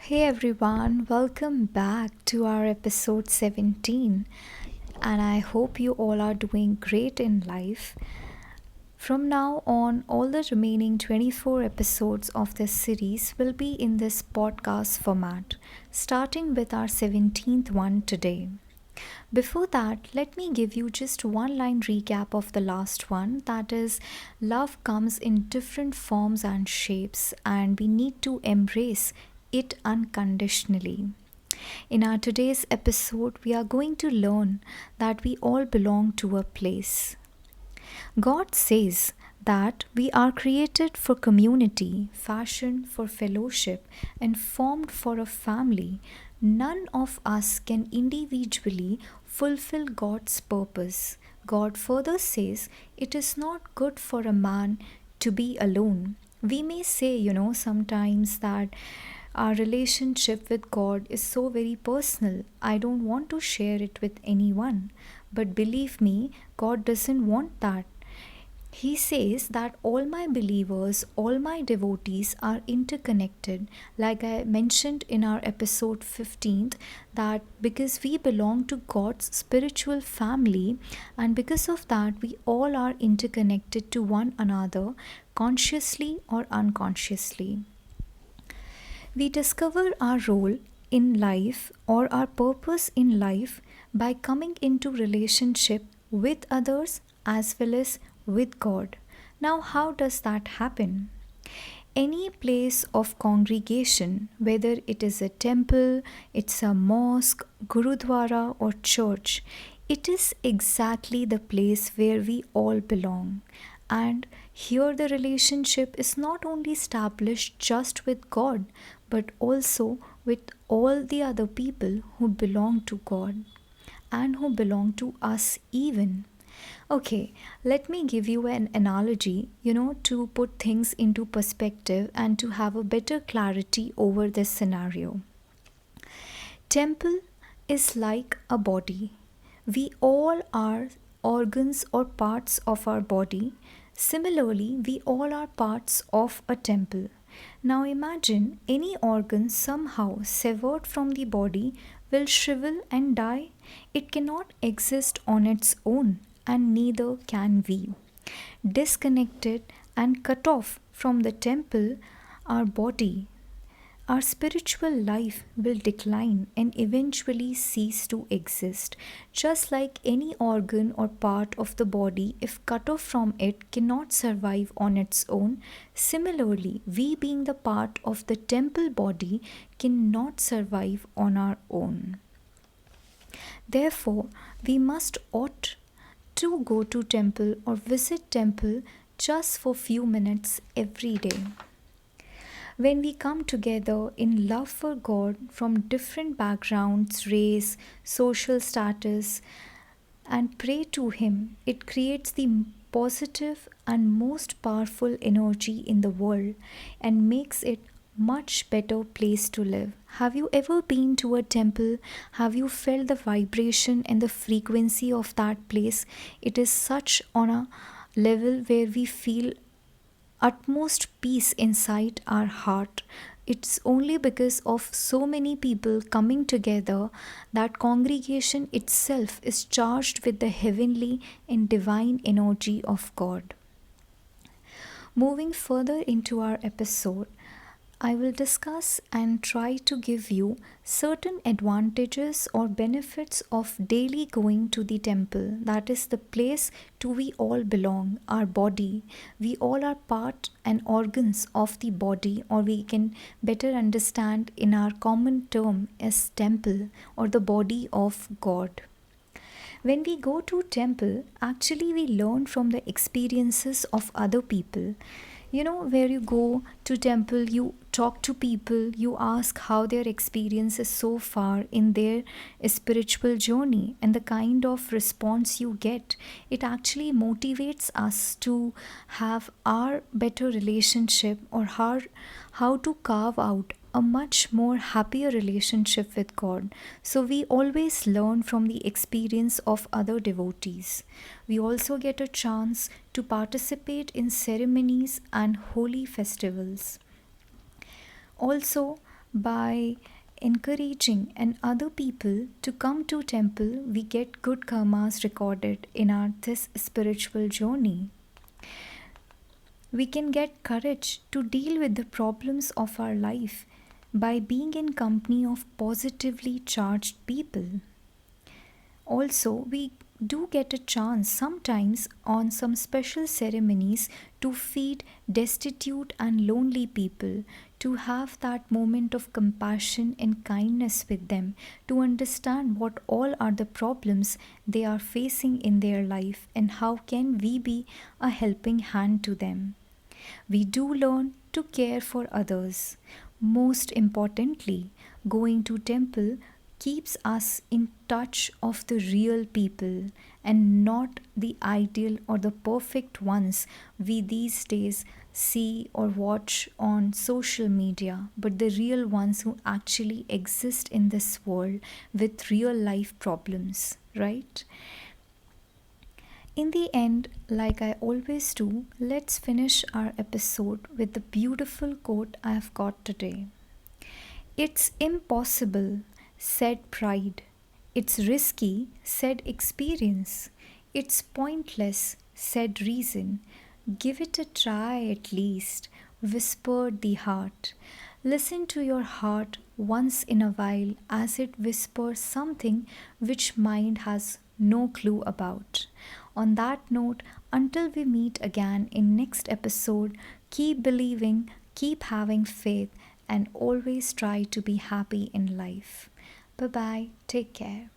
Hey everyone, welcome back to our episode 17. And I hope you all are doing great in life. From now on, all the remaining 24 episodes of this series will be in this podcast format, starting with our 17th one today. Before that, let me give you just one line recap of the last one, that is, love comes in different forms and shapes, and we need to embrace it unconditionally. In our today's episode, we are going to learn that we all belong to a place. God says that we are created for community, fashioned for fellowship, and formed for a family. None of us can individually fulfill God's purpose. God further says it is not good for a man to be alone. We may say, sometimes that our relationship with God is so very personal. I don't want to share it with anyone. But believe me, God doesn't want that. He says that all my believers, all my devotees are interconnected. Like I mentioned in our episode 15th, that because we belong to God's spiritual family, and because of that, we all are interconnected to one another, consciously or unconsciously. We discover our role in life or our purpose in life by coming into relationship with others as well as with God. Now, how does that happen? Any place of congregation, whether it is a temple, it's a mosque, gurudwara, or church, it is exactly the place where we all belong. And here the relationship is not only established just with God, but also with all the other people who belong to God and who belong to us even. Okay, let me give you an analogy, to put things into perspective and to have a better clarity over this scenario. Temple is like a body. We all are organs or parts of our body. Similarly, we all are parts of a temple. Now imagine any organ somehow severed from the body will shrivel and die. It cannot exist on its own, and neither can we. Disconnected and cut off from the temple, our body, our spiritual life will decline and eventually cease to exist. Just like any organ or part of the body, if cut off from it, cannot survive on its own, similarly, we being the part of the temple body cannot survive on our own. Therefore, we must ought to go to temple or visit temple just for few minutes every day. When we come together in love for God from different backgrounds, race, social status, and pray to Him, it creates the positive and most powerful energy in the world and makes it much better place to live. Have you ever been to a temple? Have you felt the vibration and the frequency of that place? It is such on a level where we feel utmost peace inside our heart. It's only because of so many people coming together that congregation itself is charged with the heavenly and divine energy of God. Moving further into our episode, I will discuss and try to give you certain advantages or benefits of daily going to the temple. That is the place to we all belong, our body. We all are part and organs of the body, or we can better understand in our common term as temple or the body of God. When we go to temple, actually we learn from the experiences of other people. Where you go to temple, you talk to people, you ask how their experience is so far in their spiritual journey, and the kind of response you get, it actually motivates us to have our better relationship, or how to carve out a much more happier relationship with God. So we always learn from the experience of other devotees. We also get a chance to participate in ceremonies and holy festivals. Also, By encouraging and other people to come to temple, we get good karmas recorded in our this spiritual journey. We can get courage to deal with the problems of our life by being in company of positively charged people. Also, we do get a chance sometimes on some special ceremonies to feed destitute and lonely people, to have that moment of compassion and kindness with them, to understand what all are the problems they are facing in their life and how can we be a helping hand to them. We do learn to care for others. Most importantly, going to temple keeps us in touch of the real people and not the ideal or the perfect ones we these days see or watch on social media, but the real ones who actually exist in this world with real life problems, right? In the end, like I always do, let's finish our episode with the beautiful quote I've got today. It's impossible, said pride. It's risky, said experience. It's pointless, said reason. Give it a try at least, whispered the heart. Listen to your heart once in a while as it whispers something which mind has no clue about. On that note, until we meet again in next episode, keep believing, keep having faith and always try to be happy in life. Bye bye. Take care.